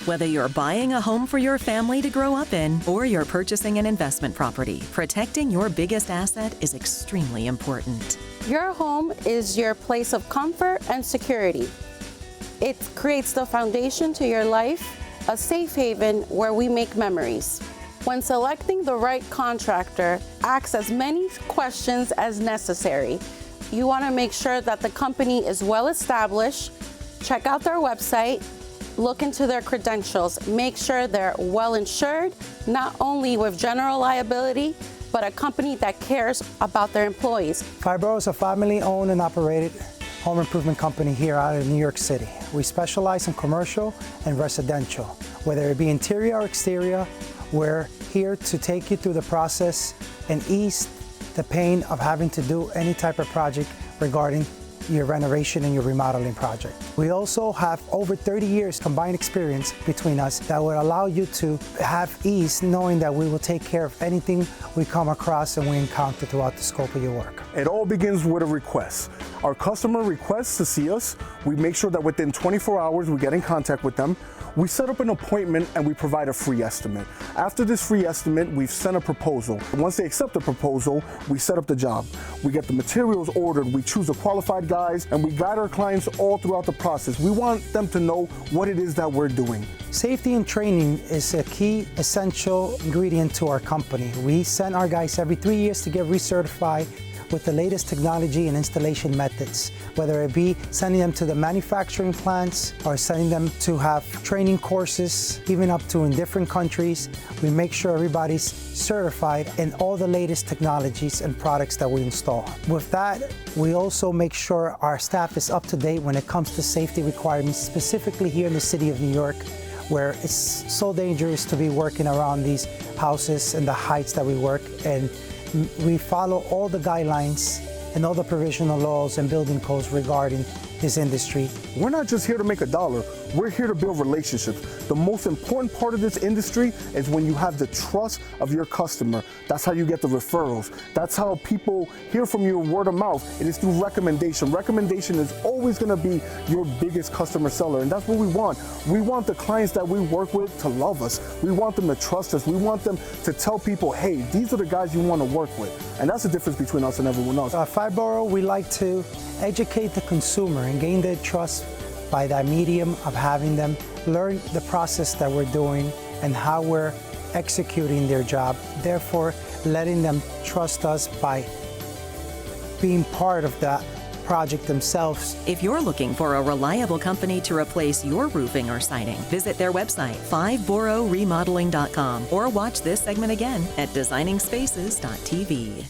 Whether you're buying a home for your family to grow up in or you're purchasing an investment property, protecting your biggest asset is extremely important. Your home is your place of comfort and security. It creates the foundation to your life, a safe haven where we make memories. When selecting the right contractor, ask as many questions as necessary. You want to make sure that the company is well established. Check out their website. Look into their credentials. Make sure they're well insured, not only with general liability, but a company that cares about their employees. Boro is a family-owned and operated home improvement company here out of New York City. We specialize in commercial and residential. Whether it be interior or exterior, we're here to take you through the process and ease the pain of having to do any type of project regarding your renovation and your remodeling project. We also have over 30 years combined experience between us that would allow you to have ease knowing that we will take care of anything we come across and we encounter throughout the scope of your work. It all begins with a request. Our customer requests to see us. We make sure that within 24 hours we get in contact with them. We set up an appointment and we provide a free estimate. After this free estimate, we've sent a proposal. Once they accept the proposal, we set up the job. We get the materials ordered, we choose the qualified guys, and we guide our clients all throughout the process. We want them to know what it is that we're doing. Safety and training is a key essential ingredient to our company. We send our guys every 3 years to get recertified with the latest technology and installation methods, whether it be sending them to the manufacturing plants or sending them to have training courses, even up to in different countries. We make sure everybody's certified in all the latest technologies and products that we install. With that, we also make sure our staff is up to date when it comes to safety requirements, specifically here in the city of New York, where it's so dangerous to be working around these houses and the heights that we work, and we follow all the guidelines and all the provisional laws and building codes regarding this industry. We're not just here to make a dollar, we're here to build relationships. The most important part of this industry is when you have the trust of your customer. That's how you get the referrals. That's how people hear from you word of mouth. It is through recommendation. Recommendation is always gonna be your biggest customer seller, and that's what we want. We want the clients that we work with to love us. We want them to trust us. We want them to tell people, hey, these are the guys you wanna work with. And that's the difference between us and everyone else. At Boro, we like to educate the consumer and gain their trust by that medium of having them learn the process that we're doing and how we're executing their job, therefore letting them trust us by being part of that project themselves. If you're looking for a reliable company to replace your roofing or siding, visit their website, 5bororemodeling.com, or watch this segment again at designingspaces.tv.